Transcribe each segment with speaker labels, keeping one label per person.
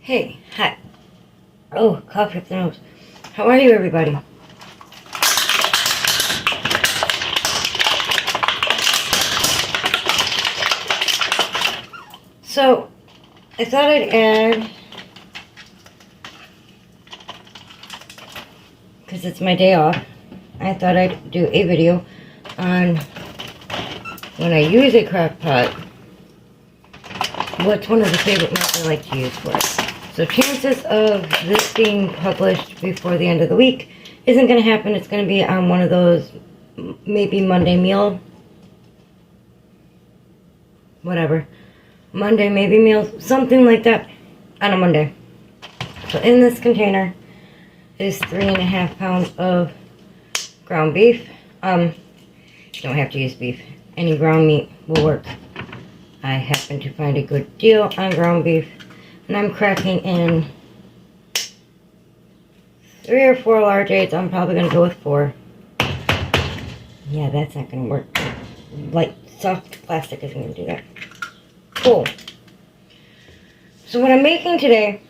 Speaker 1: Hey, hi. Oh, cough up the nose. How are you, everybody? So, I thought I'd add, because it's my day off, I thought I'd do a video on when I use a crock pot, what's one of the favorite methods I like to use for it. So chances of this being published before the end of the week isn't going to happen. It's going to be on one of those maybe Monday meal, whatever. Monday maybe meals, something like that on a Monday. So in this container is 3.5 pounds of ground beef. You don't have to use beef. Any ground meat will work. I happen to find a good deal on ground beef. And I'm cracking in 3 or 4 large 8s. I'm probably going to go with 4. Yeah, that's not going to work. Light, soft plastic isn't going to do that. Cool. So what I'm making today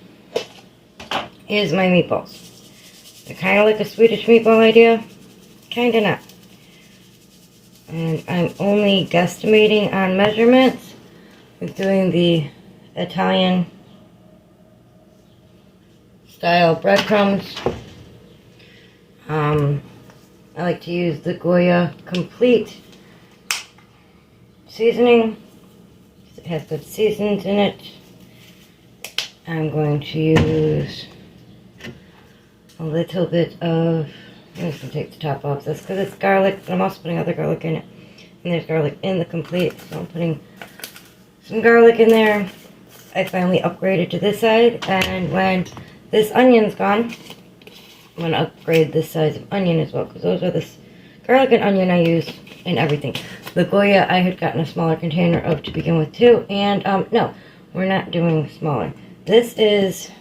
Speaker 1: is my meatballs. They're kind of like a Swedish meatball idea. Kind of not. And I'm only guesstimating on measurements with doing the Italian style breadcrumbs. I like to use the Goya Complete seasoning. It has good seasons in it. I'm going to use a little bit of, I'm just going to take the top off this because it's garlic, but I'm also putting other garlic in it. And there's garlic in the Complete, so I'm putting some garlic in there. I finally upgraded to this side, and when this onion's gone, I'm going to upgrade this size of onion as well, because those are the garlic and onion I use in everything. The Goya I had gotten a smaller container of to begin with too, and no, we're not doing smaller. This is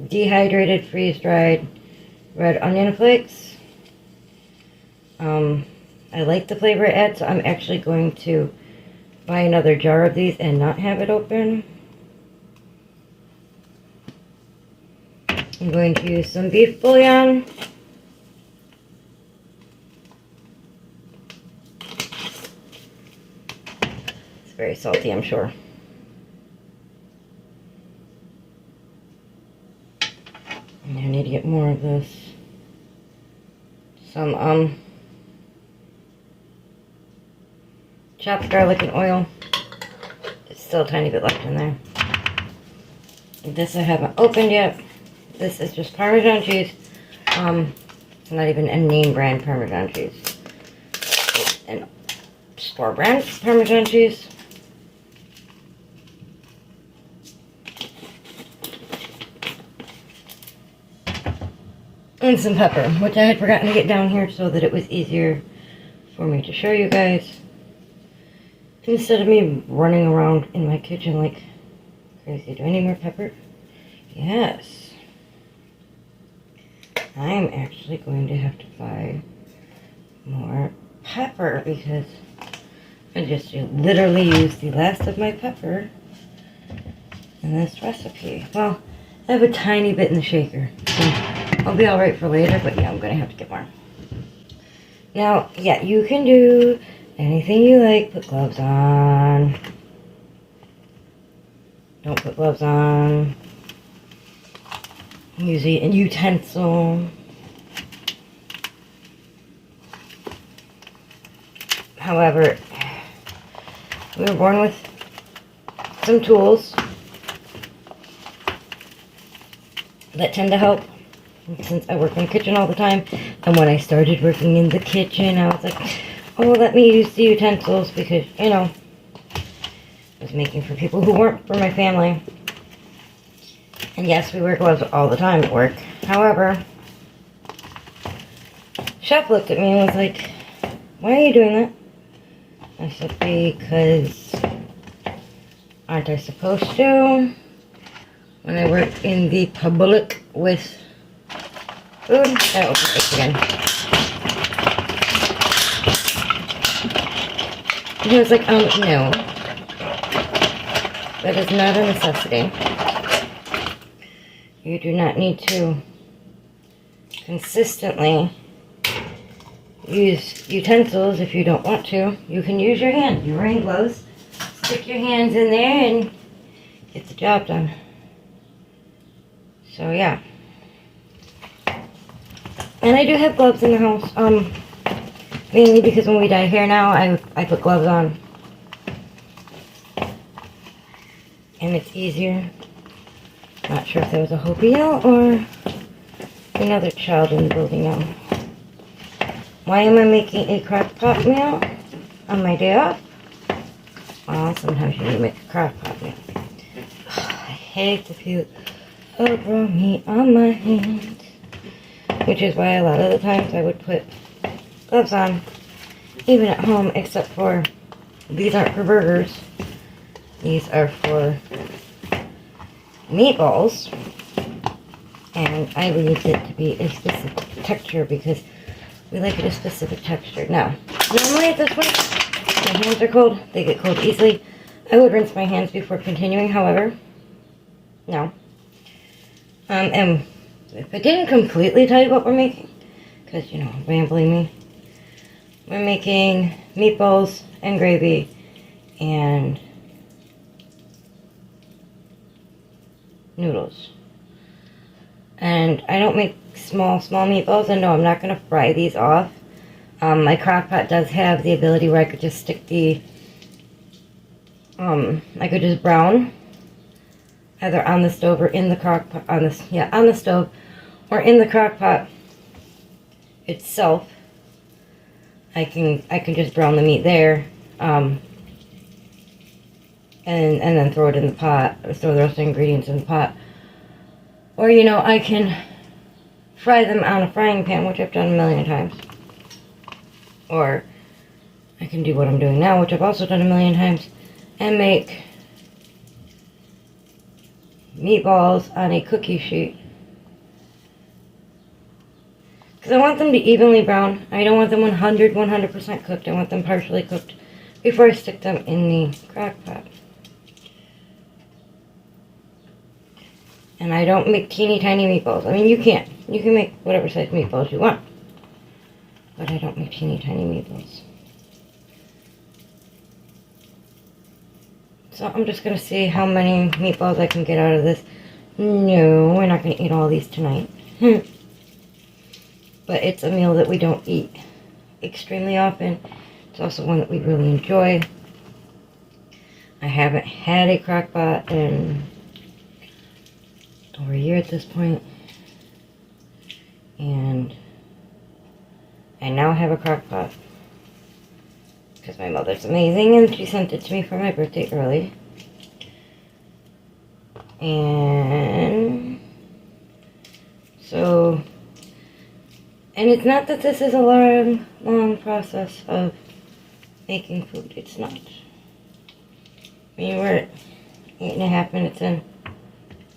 Speaker 1: dehydrated, freeze-dried red onion flakes. I like the flavor it adds, so I'm actually going to buy another jar of these and not have it open. I'm going to use some beef bouillon. It's very salty, I'm sure. And I need to get more of this. Some chopped garlic and oil. There's still a tiny bit left in there. This I haven't opened yet. This is just Parmesan cheese. It's not even a name brand Parmesan cheese. It's an store brand Parmesan cheese. And some pepper, which I had forgotten to get down here so that it was easier for me to show you guys. Instead of me running around in my kitchen like crazy. Do I need more pepper? Yes. I'm actually going to have to buy more pepper because I just literally used the last of my pepper in this recipe. Well, I have a tiny bit in the shaker, so I'll be alright for later, but yeah, I'm going to have to get more. Now, yeah, you can do anything you like. Put gloves on. Don't put gloves on. Use a utensil. However, we were born with some tools that tend to help. Since I work in the kitchen all the time, and when I started working in the kitchen, I was like, oh, let me use the utensils because, you know, I was making for people who weren't for my family. And yes, we wear gloves all the time at work. However, chef looked at me and was like, why are you doing that? I said, because aren't I supposed to? When I work in the public with food, I open it again. And he was like, no. That is not a necessity. You do not need to consistently use utensils if you don't want to. You can use your hand. You're wearing gloves. Stick your hands in there and get the job done. So yeah. And I do have gloves in the house. Mainly because when we dye hair now, I put gloves on. And it's easier. Not sure if there was a Hopi out or another child in the building now. Why am I making a crock pot meal on my day off? Well, sometimes you need to make a crock pot meal. I hate the feel of raw meat on my hands. Which is why a lot of the times I would put gloves on, even at home, except for these aren't for burgers. These are for meatballs. And I will use it to be a specific texture because we like it a specific texture. Now, normally at this point, my hands are cold. They get cold easily. I would rinse my hands before continuing, however, no. And if I didn't completely tell you what we're making, because, you know, rambling me, we're making meatballs and gravy and noodles. And I don't make small meatballs, and no, I'm not going to fry these off. My crock pot does have the ability where I could just stick the, I could just brown either on the stove or in the crock pot, on the stove or in the crock pot itself. I can just brown the meat there, and then throw it in the pot, or throw the rest of the ingredients in the pot. Or, you know, I can fry them on a frying pan, which I've done a million times. Or I can do what I'm doing now, which I've also done a million times, and make meatballs on a cookie sheet. Because I want them to evenly brown. I don't want them 100% cooked. I want them partially cooked before I stick them in the crock pot. And I don't make teeny tiny meatballs. I mean, you can. You can make whatever size meatballs you want. But I don't make teeny tiny meatballs. So I'm just going to see how many meatballs I can get out of this. No, we're not going to eat all these tonight. But it's a meal that we don't eat extremely often. It's also one that we really enjoy. I haven't had a crock pot in over a year at this point. And I now have a crock pot. Because my mother's amazing and she sent it to me for my birthday early. And so, and it's not that this is a long process of making food. It's not. I mean, we're at 8.5 minutes in.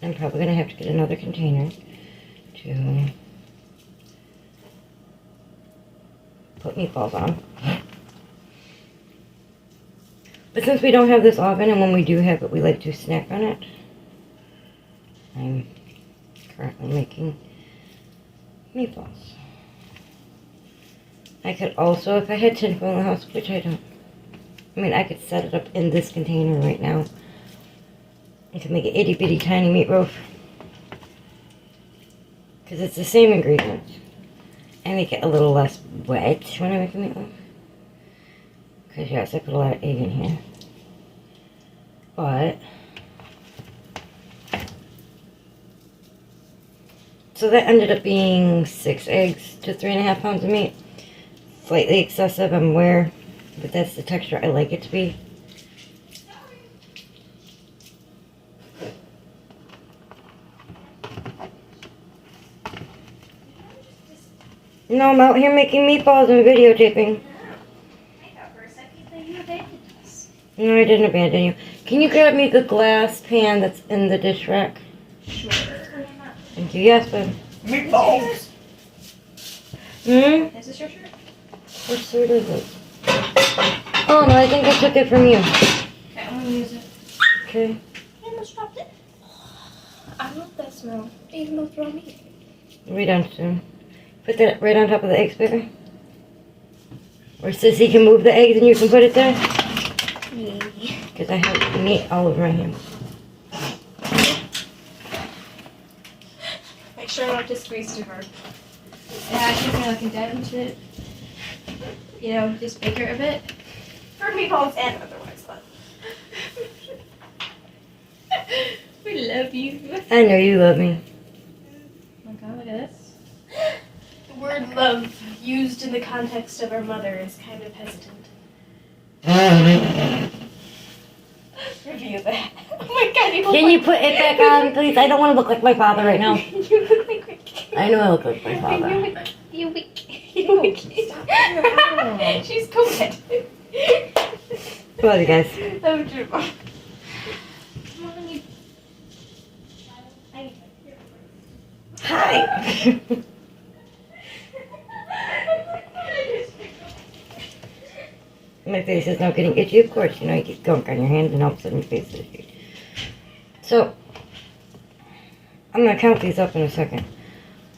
Speaker 1: I'm probably going to have to get another container to put meatballs on. But since we don't have this oven, and when we do have it, we like to snack on it, I'm currently making meatballs. I could also, if I had tinfoil in the house, which I don't, I mean, I could set it up in this container right now. I could make an itty bitty tiny meat loaf. Because it's the same ingredients. I make it a little less wet when I make a meatloaf. Because yes, I put a lot of egg in here. But, so that ended up being 6 eggs to 3.5 pounds of meat. Slightly excessive, I'm aware. But that's the texture I like it to be. No, I'm out here making meatballs and videotaping.
Speaker 2: I thought for a second that you abandoned us.
Speaker 1: No, I didn't abandon you. Can you grab me the glass pan that's in the dish rack?
Speaker 2: Sure.
Speaker 1: Thank you. Yes, babe.
Speaker 3: Meatballs!
Speaker 1: Hmm?
Speaker 2: Is this your shirt?
Speaker 1: What shirt is it? Oh, no, I think I took it from you.
Speaker 2: Okay, I'm gonna use it.
Speaker 1: Okay.
Speaker 2: I almost dropped it. I love that smell. Even though throw me.
Speaker 1: We're done soon. Put that right on top of the eggs, baby. Or Sissy can move the eggs and you can put it there.
Speaker 2: Yeah.
Speaker 1: Because I have meat all over my hands.
Speaker 2: Make sure not to squeeze too hard. Yeah, I think I can condensed it. You know, just bake it a bit. For meatballs and otherwise, but. We love you.
Speaker 1: I know you love me.
Speaker 2: Oh my god, look at this. The word love used in the context of our mother is kind of hesitant. Review that. Oh my god, you look
Speaker 1: Can you put it back on, please? I don't want to look like my father right now.
Speaker 2: You look like
Speaker 1: I know I look like my father.
Speaker 2: You weak. You weak. She's COVID.
Speaker 1: Love you guys.
Speaker 2: Oh, true. Come on, you.
Speaker 1: Hi. My face is now getting itchy, of course. You know, you get gunk on your hands and all of a sudden your face is itchy. So, I'm going to count these up in a second.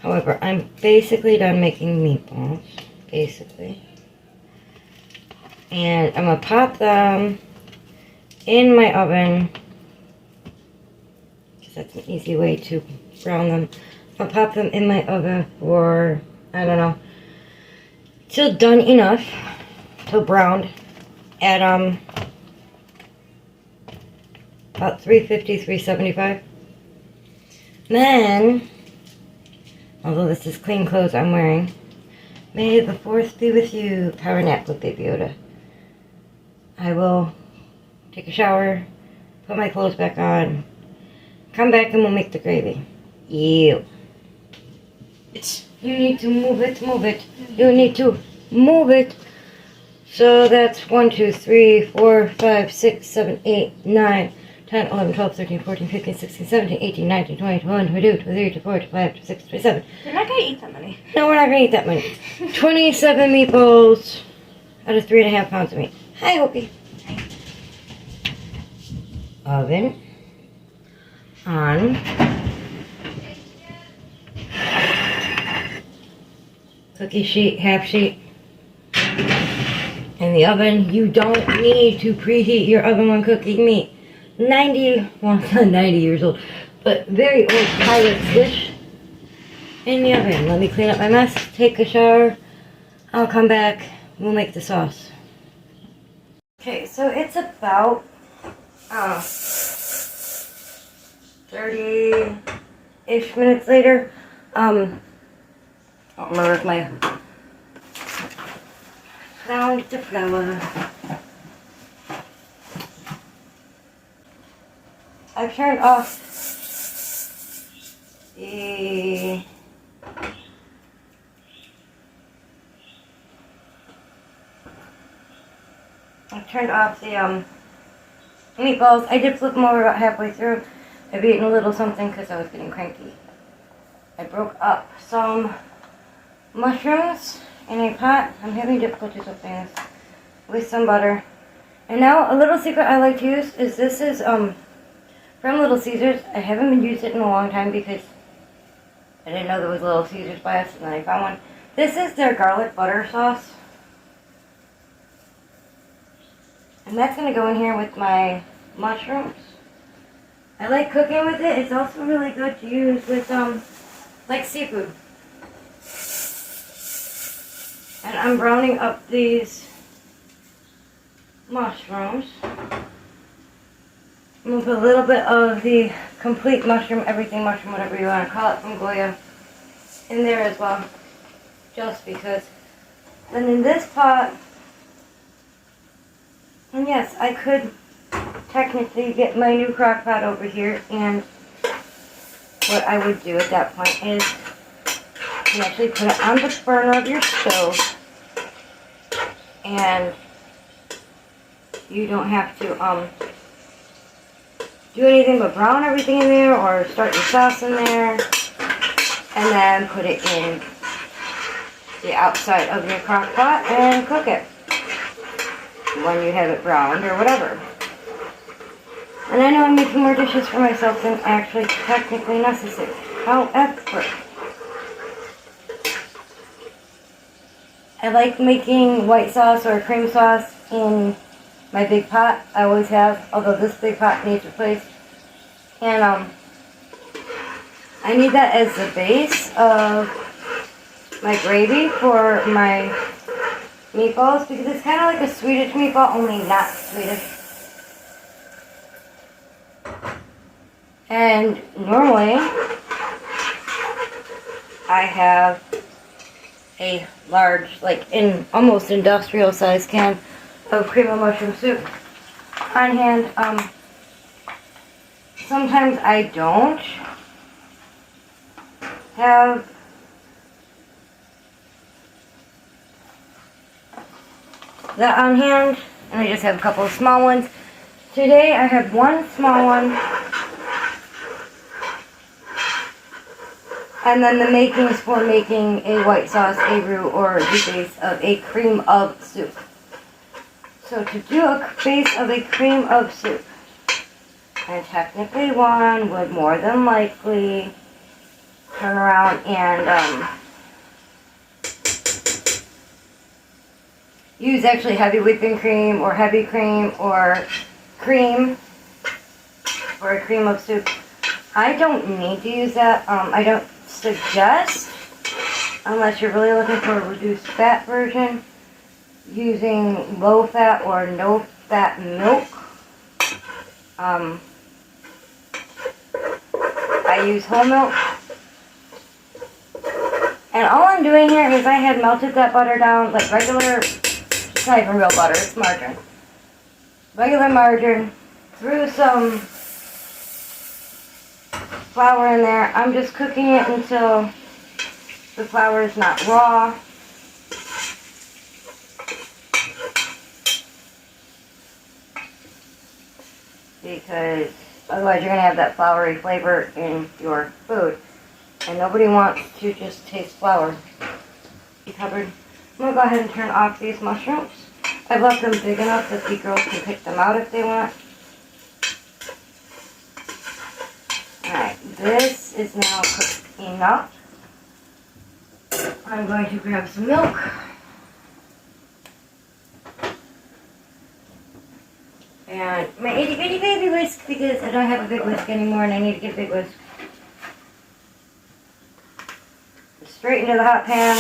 Speaker 1: However, I'm basically done making meatballs. Basically. And I'm going to pop them in my oven. Because that's an easy way to brown them. I'll pop them in my oven for, I don't know, till done enough, till browned, at about 350, 375. Then, although this is clean clothes I'm wearing, may the 4th be with you, power nap with Baby Yoda. I will take a shower, put my clothes back on, come back and we'll make the gravy. Ew. You need to move it, move it. You need to move it. So that's 1, 2, 3, 4, 5, 6, 7, 8, 9, 10, 11, 12, 13, 14, 15, 16, 17, 18, 19, 20, 21, 22, 23, 24, 25, 26, 27.
Speaker 2: You're not gonna eat that many.
Speaker 1: No, we're not going to eat that many. 27 meatballs out of 3.5 pounds of meat. Hi, Hopi. Oven on. Cookie sheet, half sheet. In the oven, you don't need to preheat your oven when cooking meat. 90, well, it's not 90 years old, but very old pilot dish in the oven. Let me clean up my mess, take a shower. I'll come back. We'll make the sauce. Okay, so it's about 30-ish minutes later. I don't remember if my flour to flour. I've turned off the meatballs. I did flip them over about halfway through. I've eaten a little something because I was getting cranky. I broke up some mushrooms in a pot. I'm having difficulties with things. With some butter. And now a little secret I like to use is this is from Little Caesars. I haven't been using it in a long time because I didn't know there was Little Caesars by us, and then I found one. This is their garlic butter sauce. And that's going to go in here with my mushrooms. I like cooking with it. It's also really good to use with like seafood. And I'm browning up these mushrooms. I'm going to put a little bit of the complete mushroom, everything mushroom, whatever you want to call it, from Goya in there as well. Just because. Then in this pot, and yes, I could technically get my new crock pot over here, and what I would do at that point is you actually put it on the burner of your stove, and you don't have to do anything but brown everything in there or start your sauce in there and then put it in the outside of your crock pot and cook it when you have it browned or whatever. And I know I'm making more dishes for myself than actually technically necessary. However, I like making white sauce or cream sauce in my big pot. I always have, although this big pot needs replaced. And I need that as the base of my gravy for my meatballs because it's kind of like a Swedish meatball, only not Swedish. And normally I have a large, like in almost industrial size can of cream of mushroom soup on hand. Sometimes I don't have that on hand, and I just have a couple of small ones. Today I have one small one, and then the makings for making a white sauce, a roux, or the base of a cream of soup. So to do a base of a cream of soup, and technically one would more than likely turn around and use actually heavy whipping cream or heavy cream or cream for a cream of soup. I don't need to use that. I don't suggest, unless you're really looking for a reduced fat version, using low fat or no fat milk. I use whole milk. And all I'm doing here is I had melted that butter down like regular, it's not even real butter, it's margarine. Regular margarine, threw some flour in there. I'm just cooking it until the flour is not raw. Because otherwise you're going to have that floury flavor in your food. And nobody wants to just taste flour. Be covered. I'm going to go ahead and turn off these mushrooms. I've left them big enough that the girls can pick them out if they want. Alright, this is now cooked enough. I'm going to grab some milk. And my itty bitty baby whisk, because I don't have a big whisk anymore and I need to get a big whisk. Straight into the hot pan.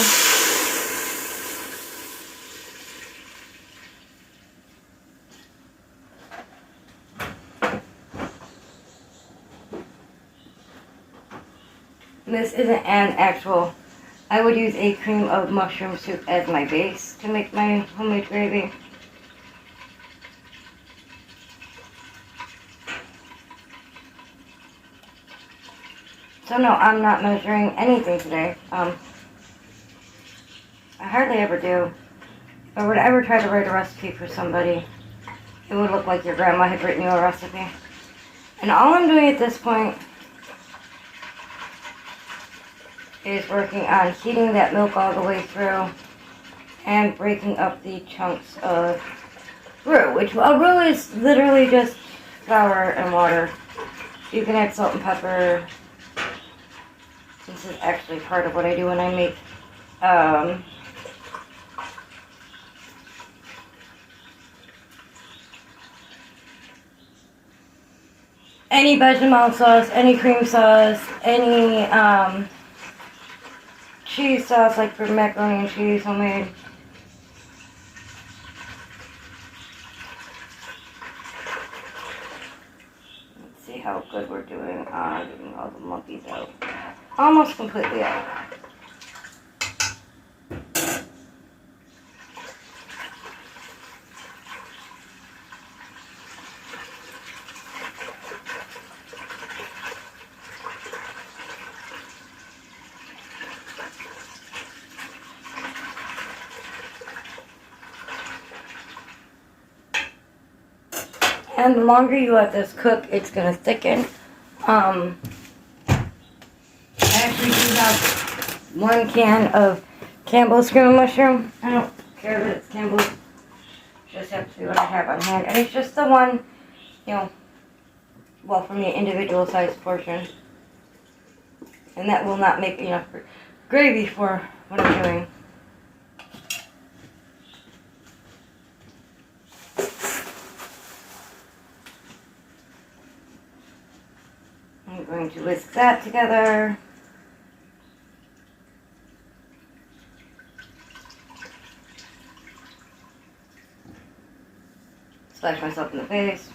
Speaker 1: This isn't an actual, I would use a cream of mushroom soup as my base to make my homemade gravy. So no, I'm not measuring anything today. I hardly ever do. If I would ever try to write a recipe for somebody, it would look like your grandma had written you a recipe. And all I'm doing at this point is working on heating that milk all the way through and breaking up the chunks of roux, which a roux is literally just flour and water. You can add salt and pepper. This is actually part of what I do when I make any bechamel sauce, any cream sauce, any cheese sauce, like for macaroni and cheese homemade. Let's see how good we're doing on getting all the lumpies out. Almost completely out. And the longer you let this cook, it's going to thicken. I actually do have 1 can of Campbell's cream of mushroom. I don't care that it's Campbell's. Just have to see what I have on hand. And it's just the one, you know, well, for me, individual sized portion. And that will not make enough gravy for what I'm doing. I'm going to whisk that together. Splash myself in the face.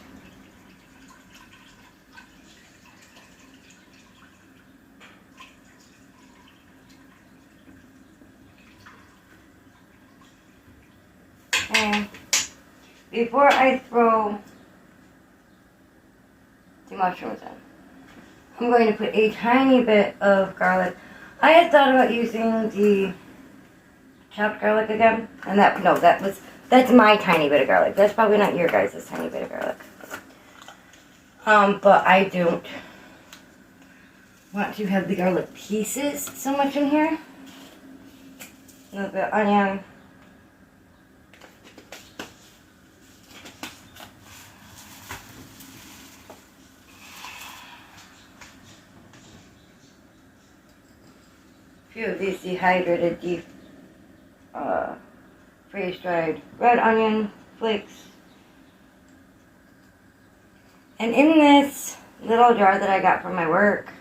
Speaker 1: And before I throw the mushrooms in, I'm going to put a tiny bit of garlic. I had thought about using the chopped garlic again, and that's my tiny bit of garlic. That's probably not your guys' tiny bit of garlic. But I don't want to have the garlic pieces so much in here. A little bit of onion. A few of these dehydrated, freeze-dried red onion flakes. And in this little jar that I got from my work,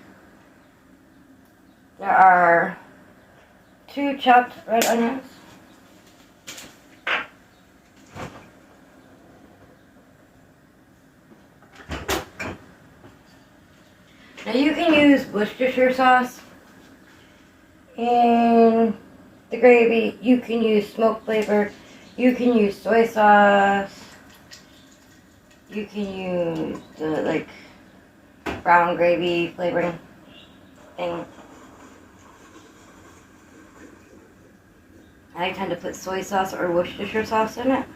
Speaker 1: there are 2 chopped red onions. Now you can use Worcestershire sauce in the gravy. You can use smoke flavor. You can use soy sauce. You can use the brown gravy flavoring thing. I tend to put soy sauce or Worcestershire sauce in it.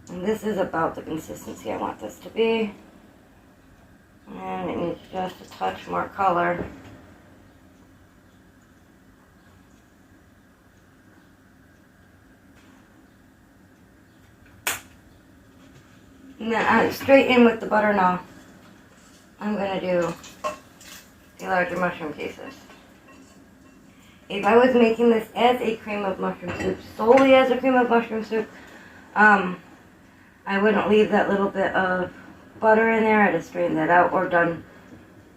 Speaker 1: And this is about the consistency I want this to be. And it needs just a touch more color. Now, straight in with the butter now. I'm going to do the larger mushroom pieces. If I was making this as a cream of mushroom soup, solely as a cream of mushroom soup, I wouldn't leave that little bit of butter in there. I'd have strained that out or done,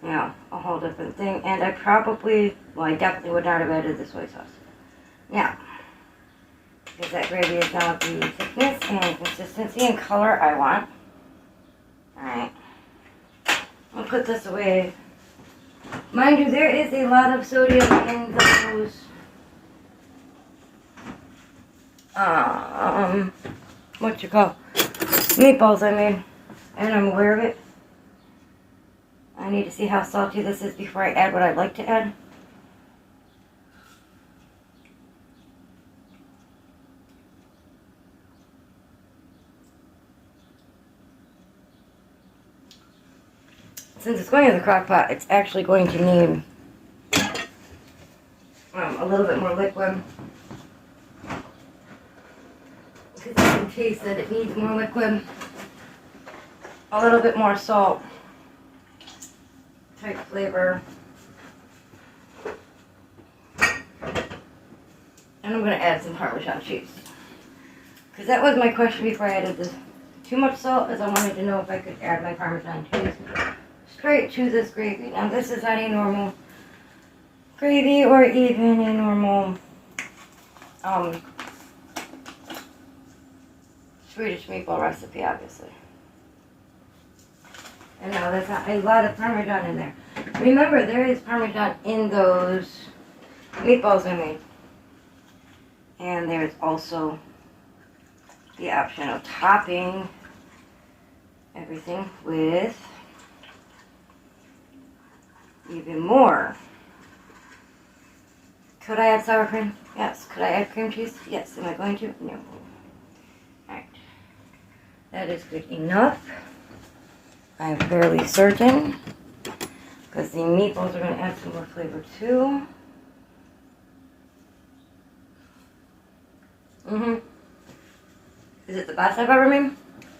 Speaker 1: a whole different thing. And I definitely would not have added the soy sauce. Now, because that gravy is now the thickness and consistency and color I want. Alright. I'll put this away. Mind you, there is a lot of sodium in those meatballs I made, and I'm aware of it. I need to see how salty this is before I add what I'd like to add. Since it's going in the crock pot, it's actually going to need a little bit more liquid. Because I can taste that it needs more liquid. A little bit more salt. Type flavor. And I'm going to add some Parmesan cheese. Because that was my question before I added this. Too much salt, as I wanted to know if I could add my Parmesan cheese straight to this gravy. Now this is not a normal gravy or even a normal Swedish meatball recipe, obviously. And no, there's not a lot of Parmesan in there. Remember, there is Parmesan in those meatballs I made. And there's also the option of topping everything with even more. Could I add sour cream? Yes. Could I add cream cheese? Yes. Am I going to? No. Alright. That is good enough. I'm fairly certain. Because the meatballs are going to add some more flavor too. Is it the best I've ever made?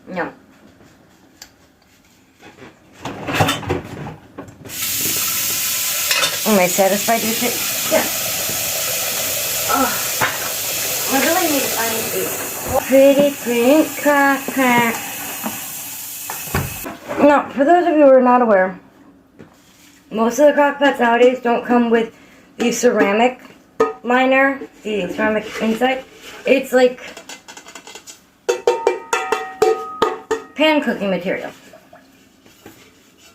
Speaker 1: No. Am I satisfied with it? Yeah. Oh, I really need to find a pretty print crockpot. Now, for those of you who are not aware, most of the crockpots nowadays don't come with the ceramic liner, the ceramic inside. It's like pan cooking material.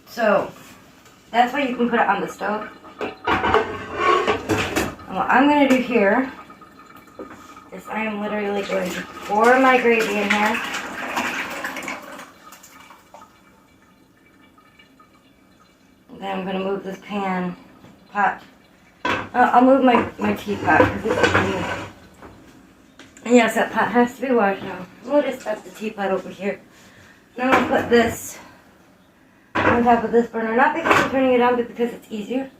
Speaker 1: So, that's why you can put it on the stove. And what I'm going to do here is I am literally going to pour my gravy in here. And then I'm going to move this pot. I'll move my teapot because this is new. And yes, that pot has to be washed now. We'll just set the teapot over here. Now I'll put this on top of this burner. Not because I'm turning it on, but because it's easier.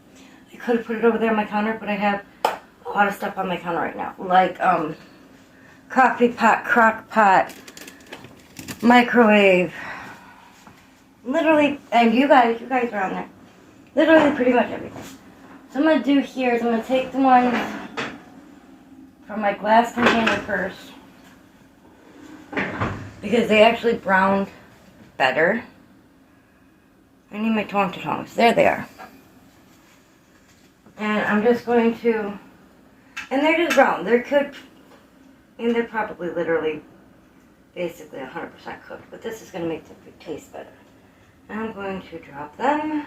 Speaker 1: I could have put it over there on my counter, but I have a lot of stuff on my counter right now. Like, crock pot, microwave. Literally, and you guys are on there. Literally pretty much everything. So I'm going to do here is I'm going to take the ones from my glass container first. Because they actually browned better. I need my tongs. There they are. And I'm just going to, and they're just brown. They're cooked, and they're probably literally basically 100% cooked. But this is going to make the food taste better. And I'm going to drop them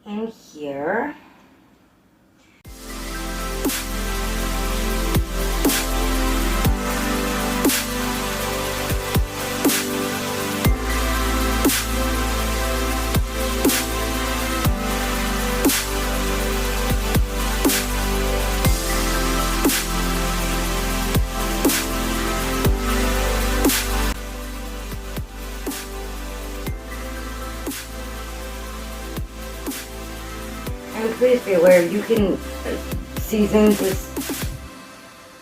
Speaker 1: in here. And please be aware, you can season this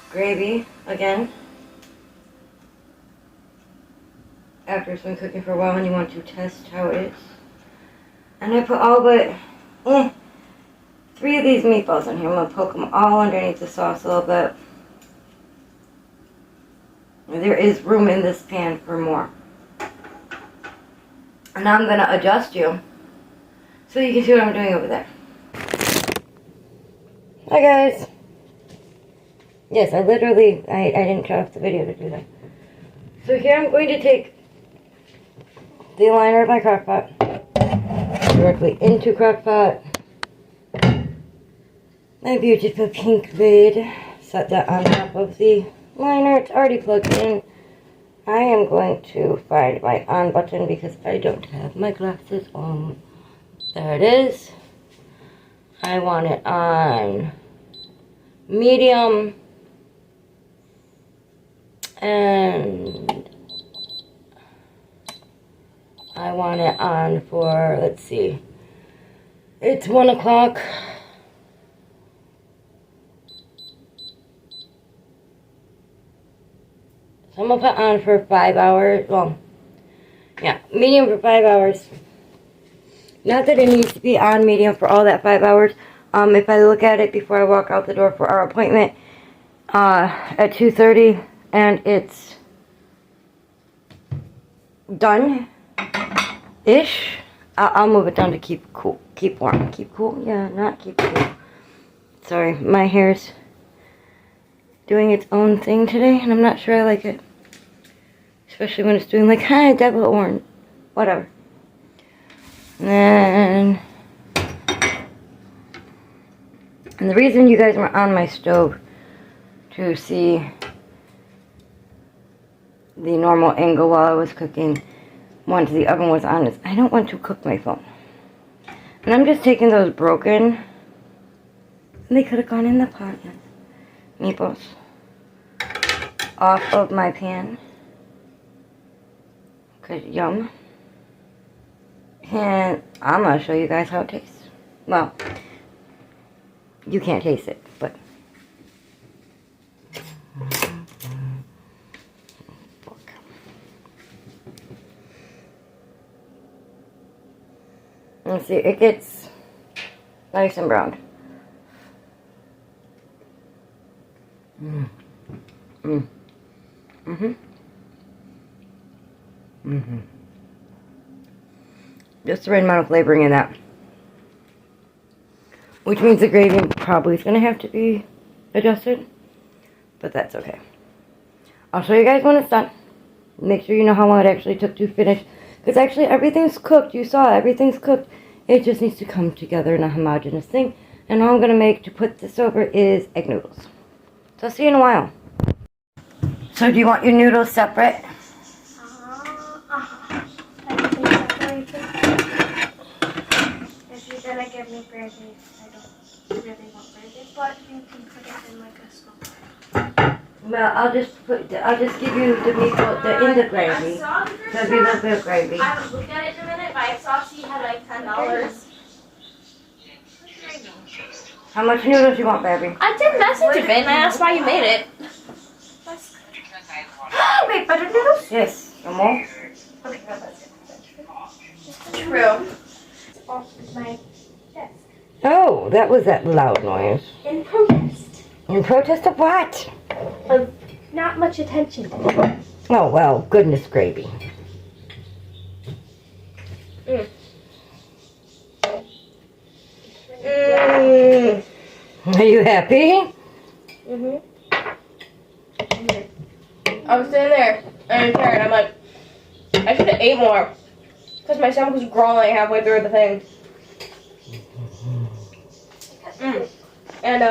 Speaker 1: gravy again after it's been cooking for a while and you want to test how it is. And I put all but 3 of these meatballs in here. I'm going to poke them all underneath the sauce a little bit. There is room in this pan for more. And now I'm going to adjust you so you can see what I'm doing over there. Hi guys. Yes, I didn't shut off the video to do that. So here I'm going to take the liner of my crock pot directly into crock pot. My beautiful pink lid. Set that on top of the liner. It's already plugged in. I am going to find my on button because I don't have my glasses on. There it is. I want it on medium and I want it on for, let's see, it's 1 o'clock. So I'm going to put on for 5 hours. Well, yeah, medium for 5 hours. Not that it needs to be on medium for all that 5 hours. If I look at it before I walk out the door for our appointment at 2:30 and it's done-ish, I'll move it down to keep cool. Keep warm. Keep cool? Yeah, not keep cool. Sorry, my hair's doing its own thing today and I'm not sure I like it. Especially when it's doing like, hi, devil orange. Whatever. And the reason you guys were on my stove to see the normal angle while I was cooking once the oven was on is I don't want to cook my phone. And I'm just taking those broken, and they could have gone in the pot, yes, meatballs off of my pan. Cause yum. And I'm going to show you guys how it tastes. Well, you can't taste it, but Let's see, it gets nice and browned. Just the right amount of flavoring in that. Which means the gravy probably is going to have to be adjusted. But that's okay. I'll show you guys when it's done. Make sure you know how long it actually took to finish. Because actually everything's cooked. You saw it. Everything's cooked. It just needs to come together in a homogeneous thing. And all I'm going to make to put this over is egg noodles. So I'll see you in a while. So do you want your noodles separate?
Speaker 2: If you're gonna give me gravy, I don't really want gravy, but you can put it in like a small.
Speaker 1: Well, I'll just give you the meatball, in the gravy.
Speaker 2: I saw the first
Speaker 1: There'll be a little bit of gravy.
Speaker 2: I haven't looked at it in a minute, but I saw she had like $10.
Speaker 1: How much noodles do you want, baby?
Speaker 2: I did message you, Ben, and I asked why you made it. Wait, butter noodles?
Speaker 1: Yes. No more?
Speaker 2: Okay, no, that's it. True. Off my desk.
Speaker 1: Oh, that was that loud noise.
Speaker 2: In protest.
Speaker 1: In protest of what?
Speaker 2: Of not much attention to it.
Speaker 1: Oh, well, goodness gravy. Are you happy?
Speaker 2: I was sitting there and I'm like, I should have ate more. Because my stomach was growling halfway through the thing. And